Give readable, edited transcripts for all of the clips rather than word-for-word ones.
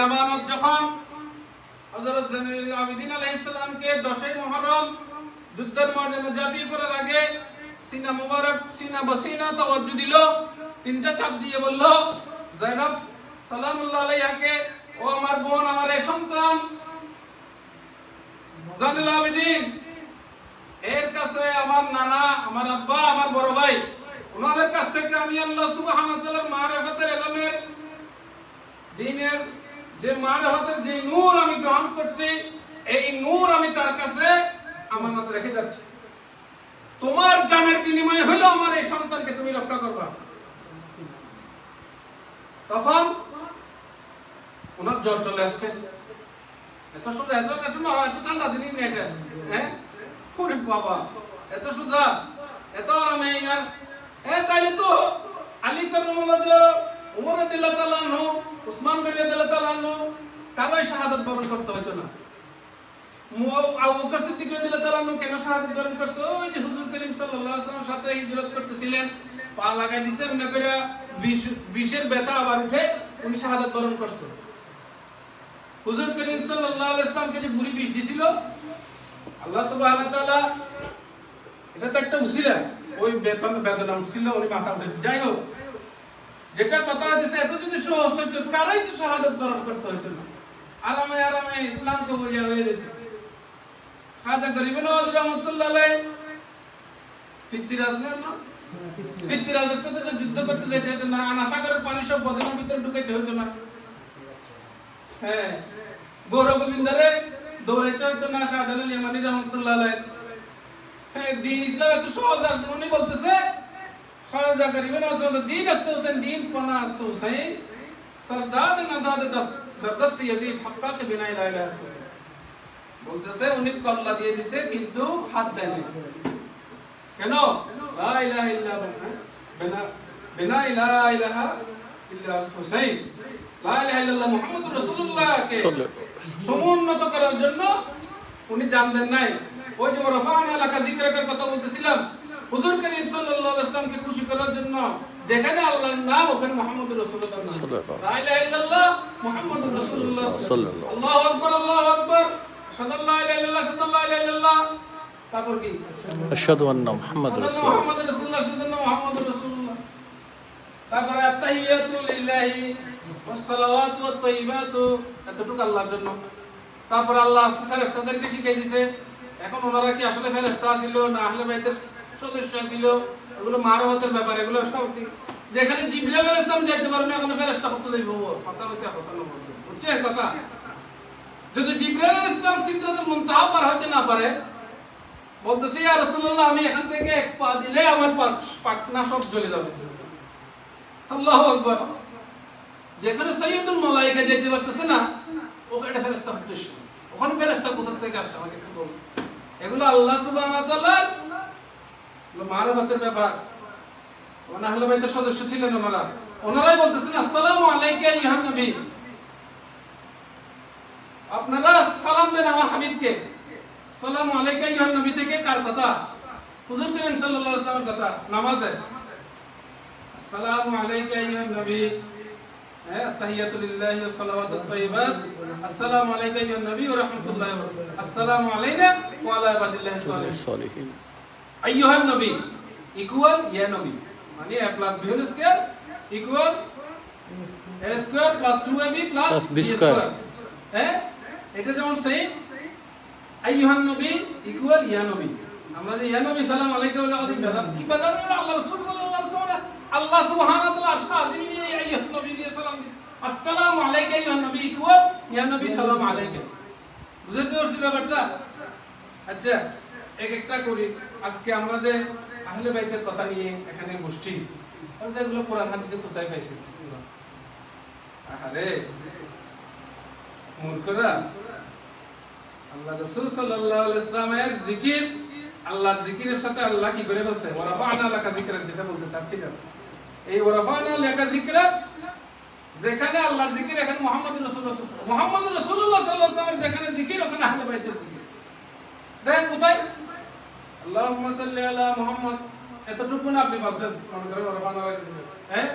আমানত যখন হযরত জয়নুল আবেদিন আলাইহিস সালামকে 10 মুহররম যুদ্ধের ময়দানে ঝাঁপিয়ে পড়ার আগে সিনা মুবারক সিনা বসিনা তাওয়াজ্জু দিল, তিনটা চাপ দিয়ে বলল, যায়েনব সালামুল্লাহ আলাইহাকে, ও আমার বোন, আমার এই সন্তান জয়নুল আবেদিন, এর কাছে আমার নানা, আমার আব্বা, আমার বড় ভাই, ওনাদের কাছ থেকে আমি আল্লাহ সুবহানাহু ওয়া তাআলার মারিফাতের ইলমের দ্বীনের যে মারিফাতের যে নূর আমি গ্রহণ করছি, এই নূর আমি তার কাছে আমানত রেখে যাচ্ছি। তোমার জানের বিনিময়ে হলো আমার এই সন্তানকে তুমি রক্ষা করবা। তখন ওনার জ্বর চলে আসছে। এত সোজা, এত ঠান্ডা জিনিস নেই এটা। হ্যাঁ, ওরে বাবা, এত সোজা, এত আরামে। তাইলে তো আলী কারামাল্লাহ, ওমর রাদিয়াল্লাহু তাআলা আনহু, উসমান রাদিয়াল্লাহু তাআলা আনহু কারোই শাহাদাত বরণ করতে হইতো না। আবু বকর সিদ্দিক রাদিয়াল্লাহু তাআলা আনহু কেন শাহাদাত বরণ করছে? ওই যে হুজুর করিম সাল্লাল্লাহু আলাইহি ওয়াসাল্লামের সাথে হিজরত করতেছিলেন, পা লাগাই দিয়েছেন না করে বিষের ব্যথা আবার উঠে উনি শাহাদাত বরণ করছে। হুজুর করিম সাল্লাল্লাহু আলাইহি ওয়াসাল্লামকে যে বুড়ি বিষ দিছিল, আল্লাহ সুবহানাহু ওয়া তাআলা, এটা তো একটা উসিলা, ওই বেদনা উঠছিল, উনি মাথা উঠে। যাই হোক, যেটা কথা হচ্ছে, এত যদি সহজ হইতো কারোই তো শাহাদাত বরণ করতে হইতো না, আরামে আরামে ইসলাম কবুল হয়ে যেত। খাজা গরিব নওয়াজ রহমাতুল্লাহ আলাইহি ফিরতিরাজ না, ফিরতিরাজের সাথে তো যুদ্ধ করতে যেতে হতো না, আনাসাগরের পানি সব বদনার ভিতরে ঢুকাইতে হতো না। হ্যাঁ, গৌর গোবিন্দরে দৌড়াইতে হতো না, শাহজালাল ইয়ামানি রহমাতুল্লাহ আলাইহি। হ্যাঁ, দ্বীন ইসলাম এত সহজ। আর উনি বলতেছে, খাজা গরিব নওয়াজ দ্বীন আস্তে হোসেন, দ্বীন পানা আস্তে হোসেন, সরদাদ নাদাদ দরদস্ত ইয়াজিদ হক্কা কে বিনা ইলা ইলা আস্তে হোসেন। বলতেছে উনি কল্লা দিয়ে দিছে কিন্তু হাত দেয় নাই। কেন? লা ইলাহা ইল্লা বিনা ইলা ইলাহা ইল্লা আস্তে হোসেন, লা ইলাহা ইল্লাল্লাহ মুহাম্মাদুর রাসূলুল্লাহকে সমুন্নত করার জন্য উনি জান দেন নাই। ওই যে রাফা'না লাকা যিকরাকার কথা বলতেছিলাম, হুজুর করিম সাল্লাল্লাহু আলাইহি ওয়াসাল্লামকে খুশি করার জন্য যেখানে আল্লাহর নাম, ওখানে মুহাম্মদুর রাসূলুল্লাহর নাম। লা ইলাহা ইল্লাল্লাহ মুহাম্মাদুর রাসূলুল্লাহ সাল্লাল্লাহু আল্লাহু আকবার, আল্লাহু আকবার, আশহাদু আল্লা ইলাহা ইল্লাল্লাহ, আশহাদু আল্লা ইলাহা ইল্লাল্লাহ। তারপর কি? আশহাদু আন্না মুহাম্মাদুর রাসূলুল্লাহ, আশহাদু আন্না মুহাম্মাদুর রাসূলুল্লাহ। তারপর আত-তাহিয়াতু লিল্লাহি ওয়াস সালাওয়াতু ওয়াত তাইয়্যিবাতু, এতটুকু আল্লাহর জন্য। তারপর আল্লাহ ফেরেশতাদেরকে শিখিয়ে দিয়েছে। এখন ওনারা কি আসলে ফেরেশতা ছিল না আহলে বাইতের সদস্য ছিল? এগুলো মারফতের ব্যাপার, এগুলো সব যেখানে জিবরাইল আলাইহিস সালাম যাইতে পারে না, ওখানে ফেরেশতা কত যাইব? কথা হইতে কথা না বলতে, বুঝছেন কথা? যদি জিবরাইল আলাইহিস সালাম সিদরাতুল মুনতাহা পার হতে না পারে, বলতেছে ইয়া রাসূলুল্লাহ, আমি এখান থেকে এক পা দিলে আমার পাখনা সব জ্বলে যাবে। আল্লাহু আকবার। যেখানে সাইয়্যিদুল মালায়েকা যাইতে পারতেছে না, ওখানে ফেরেশতা হচ্ছে। ওখানে ফেরেশতা কোথা থেকে আসছে আমাকে একটু বলুন। এগুলো আল্লাহ সুবহানাহু ওয়া তাআলার মারফতের ব্যাপার। ওনা আহলে বাইতের সদস্য ছিলেন ওনারাই বলতেছেন, আসসালামু আলাইকা আইয়ুহান নবী, আপনারা সালাম দেন আমার হাবিবকে। আসসালামু আলাইকা আইয়ুহান নবী থেকে কার কথা? হুজুর করিম সাল্লাল্লাহু আলাইহি ওয়াসাল্লামের কথা নামাজে। আসসালামু আলাইকা আইয়ুহান নবী, তাহিয়াতু লিল্লাহি ওয়াস সালাওয়াতুত তাইয়্যিবাত, আসসালামু আলাইকা আইয়ুহান নবী ওয়া রাহমাতুল্লাহি ওয়া বারাকাতুহু, আসসালামু আলাইনা ওয়া আলা ইবাদিল্লাহিস সালিহিন। আইয়ুহান নবী ইকুয়াল ইয়া নবী, মানে a plus b whole square equal a square plus 2ab plus b square। হ্যাঁ, এটা যেমন সেম আইয়ুহান নবী ইকুয়াল ইয়া নবী। আমরা যে ইয়া নবী সালাম আলাইকা বলে অধিক বেদাত, কি বেদাত? আল্লাহ রাসূল সাল্লাল্লাহু আলাইহি ওয়াসাল্লাম, আল্লাহ সুবহানাহু ওয়া তাআলা আরশ আযিমি নিয়ে আইয়ুহান নবী দিয়ে সালাম দিন। আসসালামু আলাইকা আইয়ুহান নবী ইকুয়াল ইয়া নবী সালাম আলাইকা। বুঝতে পারছেন ব্যাপারটা? আচ্ছা, এক একটা করি। আজকে আমরা যে আহলে বাইতের কথা নিয়ে এখানে বসছি, আর যেগুলো কোরআন হাদিসে কোথায় পাইছি? আরে মূর্খরা, আল্লাহ রাসূল সাল্লাল্লাহু আলাইহি ওয়াসাল্লামের জিকির, আল্লাহর জিকিরের সাথে আল্লাহ কি করে বলছে? ওয়া রাফা'না লাকা যিকরাক, যেটা বলতে চাচ্ছিলাম। এই ওয়া রাফা'না লাকা যিকরাক, যেখানে আল্লাহর জিকির, এখানে মুহাম্মদুর রাসূলুল্লাহ সাল্লাল্লাহু আলাইহি ওয়াসাল্লামের যেখানে জিকির, ওখানে আহলে বাইতের জিকির। দেখেন কোথায়? আল্লাহুম্মা সাল্লি আলা মুহাম্মদ, এতটুকু না আপনি বলছেন মনে করেন ওয়া রাফা'না লাকা যিকরাক। হ্যাঁ,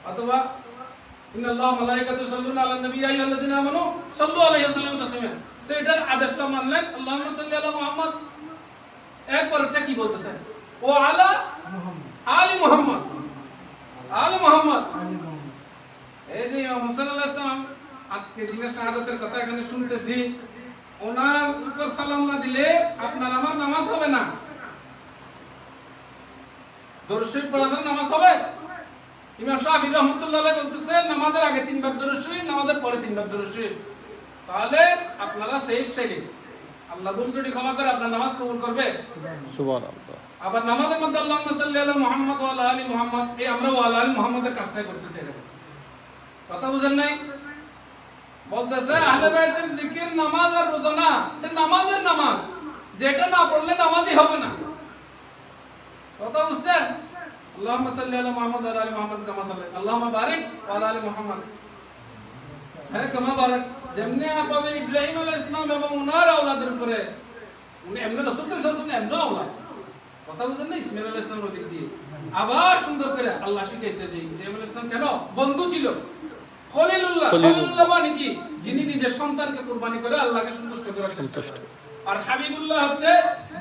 অথবা ইন্নাল্লাহা ওয়া মালাইকাতুহু ইউসাল্লুনা আলান নবী ইয়া আইয়ুহাল্লাযীনা আমানু সাল্লু আলাইহি ওয়া সাল্লিমু তাসলিমা। তো এটার আদেশটা মানলেন, আল্লাহুম্মা সাল্লি আলা মুহাম্মদ। এরপরটা কি বলতেছেন? ও আলা আলি মুহাম্মদ, আলি মুহাম্মদ। এই যে ইমাম হোসেন আলাইহিস সালাম আজকে দিনের শাহাদাতের কথা এখানে শুনতেছি, ওনার উপর সালাম না দিলে আপনার আমার নামাজ হবে না। দরুদ শরীফ পড়ার নামাজ হবে? ইমাম শাফি রাহমাতুল্লাহ আলাইহি বলতেছে নামাজের আগে 3 বার দরুদ শরীফ, নামাজের পরে 3 বার দরুদ শরীফ। তাহলে আপনারা সেফ সাইডে, আল্লাহ ভুল ত্রুটি ক্ষমা করে আপনার নামাজ কবুল করবে। সুবহানাল্লাহ। আবার নামাজের মধ্যে আল্লাহুম্মা সাল্লি আলা মুহাম্মদ ওয়া আলা আলি মুহাম্মদ, এই আমরা ওয়া আলা আলি মুহাম্মদের কাজটাই করতেছি এখানে। কথা বুঝেন নাই? বলতেছে আহলে বাইতের জিকির নামাজ আর রোজা না, এটা নামাজের নামাজ, যেটা না পড়লে নামাজই হবে না। কথা বুঝছেন? আল্লাহুম্মা সাল্লি আলা মুহাম্মদ ওয়া আলা আলি মুহাম্মদ কামা সাল্লাইতা, আল্লাহুম্মা বারিক ওয়া আলা আলি মুহাম্মদ, হ্যাঁ কামা বারাক। যেমনি আপাবে ইব্রাহিম আলাইহিস সালাম এবং ওনার আওলাদের উপরে, উনি এমনি রাসূল সাল্লাল্লাহু আলাইহি ওয়াসাল্লাম এমনি আওলাদ। কথা বুঝেন না? ইসমাঈল আলাইহিস সালামের দিক দিয়ে আবার সুন্দর করে আল্লাহ শিখাইছে যে ইব্রাহিম আলাইহিস সালাম কেন বন্ধু ছিল, খলিলুল্লাহ। খলিলুল্লাহ মানে কি? যিনি নিজের সন্তানকে কুরবানি করে আল্লাহকে সন্তুষ্ট করার চেষ্টা করে। আর হাবিবুল্লাহ হচ্ছে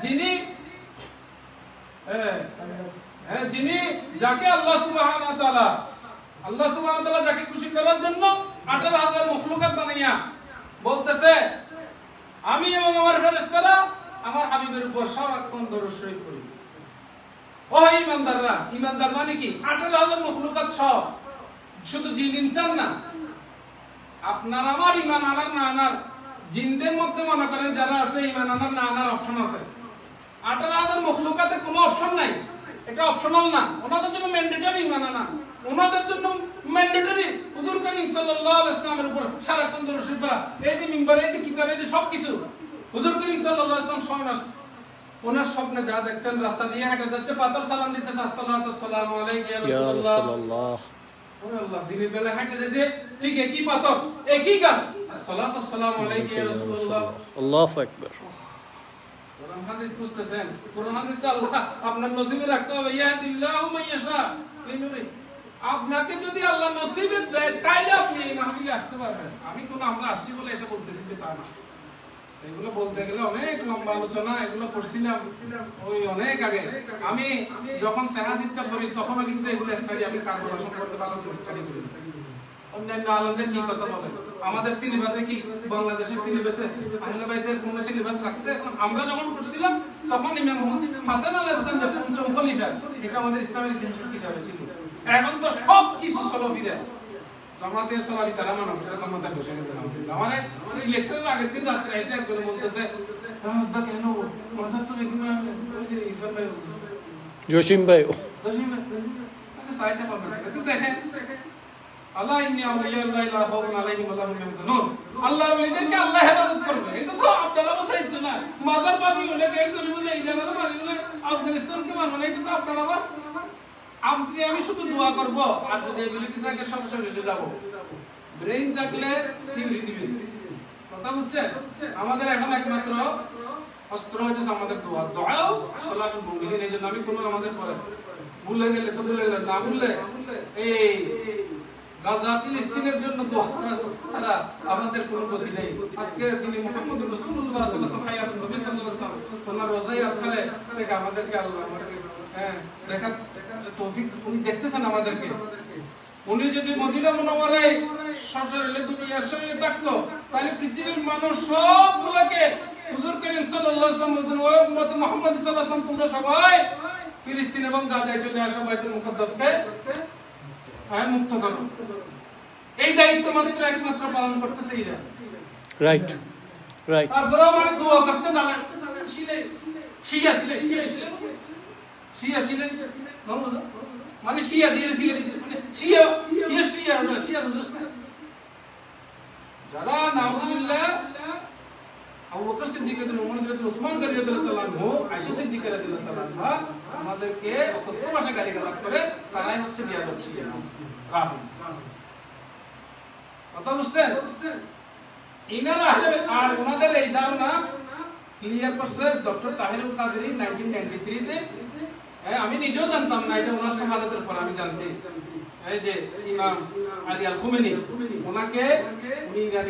যিনি যিনি যাকে আল্লাহ সুবহানাহু ওয়া তাআলা যাকে খুশি করার জন্য 18,000 মখলুকাত বানাইয়া বলতেছে আমি এবং আমার ফেরেশতারা আমার হাবিবের উপর সারাক্ষণ দরুদ শরীফ পড়ি। ও ঈমানদাররা, ঈমানদার মানে কি? 18,000 মখলুকাত সব, শুধু জিন ইনসান না। আপনার আমার ঈমান আনার না আনার, জিনদের মধ্যে মনে করেন যারা আছে ঈমান আনার না আনার অপশন আছে। 18,000 মখলুকাতে কোনো অপশন নাই, এটা অপশনাল না। ওনাদের জন্য ম্যান্ডেটরি ঈমান আনা, ওনাদের জন্য ম্যান্ডেটরি হুজুর করিম সাল্লাল্লাহু আলাইহি ওয়াসাল্লামের উপর সারাক্ষণ দরুদ শরীফ পড়া। এই যে মিম্বরে, এই যে কিতাবে, এই যে সবকিছু হুজুর করিম সাল্লাল্লাহু আলাইহি ওয়াসাল্লাম স্বয়ং ওনার স্বপ্নে যা দেখছেন, রাস্তা দিয়ে হেঁটে যাচ্ছে, পাথর সালাম দিচ্ছে, আসসালাতু ওয়াসসালামু আলাইকা ইয়া রাসূলুল্লাহ। ওরে আল্লাহ, দিনের বেলা হেঁটে যেতে ঠিক একই পাথর, একই গাছ, আসসালাতু ওয়াসসালামু আলাইকা ইয়া রাসূলুল্লাহ। আল্লাহু আকবার। কোরআন হাদিস বুঝতেছেন? কোরআন হাদিস আল্লাহ আপনার নসিবে রাখতে হবে। ইয়াহদিল্লাহু মান ইয়াশা লিনুরি। আপনাকে যদি আল্লাহ নসিবে দেয় তাইলে আপনি এই মাহফিলে আসতে পারবেন। আমি কোনো আমরা আসছি বলে এটা বলতেছি যে তা না। এগুলো বলতে গেলে অনেক লম্বা আলোচনা, এগুলো করছিলাম ওই অনেক আগে। আমি যখন সাহায্যটা করি তখনও কিন্তু এগুলো স্টাডি, আমি কার্বনেশন করতে পারলাম স্টাডি করি। অন্যান্য আলেমদের কি কথা বলে, আমাদের সিলেবাসে কি বাংলাদেশের সিলেবাসে আহলে বাইতের কোন সিলেবাস রাখছে? এখন আমরা যখন পড়ছিলাম তখন ইমাম হাসান আলাইহিস সালাম যে পঞ্চম খলিফা, এটা আমাদের ইসলামের ইতিহাসের কিতাবে ছিল। এখন তো সব কিছু সলফিরা, জামাতের সালাফি তারা মনে করছে জামাতে বসে গেছে। আমারে ইলেকশনের আগের দিন রাত্রে এসে একজন বলতেছে দা কেন মাসাত তুমি কি ওই যে ইরফান ভাই, জসিম ভাই, আমি সাইতে পারবো না। কিন্তু দেখেন আল্লাহ ইন্নী আউলিয়াল্লাহি লা খাউফুন আলাইহিম ওয়া লা হুম ইয়াহজানুন, আল্লাহর ওলিদেরকে আল্লাহ হেফাজত করবে। এটা তো আপনারা বলতে না, মাজার বাদি হলে কেন করিব না, ইরানের মারি না, আফগানিস্তানকে মারব না, এটা তো আপনারা আবার আপনি আমি শুধু দোয়া করব। আর যদি এবিলিটি থাকে সরাসরি যাব, ব্রেইন থাকলে থিওরি দিবেন। কথা বুঝছেন? আমাদের এখন একমাত্র অস্ত্র হচ্ছে আমাদের দোয়া। দোয়াও সালাহুল মুমিনিন। এই জন্য আমি কোনো আমাদের পরে ভুলে গেলে তো ভুলে গেলেন, না ভুললে এই গাজা ফিলিস্তিনের জন্য দোয়া করা ছাড়া আমাদের কোনো গতি নেই। আজকে তিনি মুহাম্মদ রাসূলুল্লাহ সাল্লাল্লাহু আলাইহি ওয়াসাল্লাম হায়াতুন নবী সাল্লাল্লাহু আলাইহি ওয়াসাল্লাম ওনার রোজায় আথারে থেকে আমাদেরকে আল্লাহ আমাদেরকে দেখা তৌফিক উনি দেখতেছেন আমাদেরকে। উনি যদি মদিনা মুনাওয়ারায় সশরীরে দুনিয়ার শরীরে থাকতো তাহলে পৃথিবীর মানুষ সবগুলোকে হুজুর করিম সাল্লাল্লাহু আলাইহি ওয়াসাল্লাম বলেন, ও উম্মত মুহাম্মদ সাল্লাল্লাহু আলাইহি ওয়াসাল্লাম তোমরা সবাই ফিলিস্তিন এবং গাজায় চলে আসো, বাইতুল মুকাদ্দাসকে মুক্ত করো। এই দায়িত্ব মাত্র একমাত্র পালন করতেছে এরা। Right right. তারপরেও মানে দোয়া করতে না শিয়া ছিলেন মানে শিয়া দিয়ে দিচ্ছে, মানে শিয়া বুঝছ না? যারা নাউজুবিল্লাহ আবু বকর সিদ্দিক রাদিয়াল্লাহু আনহু, ওমর রাদিয়াল্লাহু আনহু, ওসমান রাদিয়াল্লাহু আনহু, আয়েশা সিদ্দিকা রাদিয়াল্লাহু আনহা আমাদেরকে কত ভাষা গালিগালাজ করে, তারাই হচ্ছে বিয়াদব শিয়া রাফিজি। কথা বুঝছেন? ইনারা আর ওনাদের এই ধারণা ক্লিয়ার করছে ডক্টর তাহিরুল কাদেরী 1993 তে। আমি নিজেও জানতাম না, এটা ওনার শাহাদাতের পর আমি জানছি। এই যে ইমাম আলী আল খুমেনি ওনাকে উনি ইরানি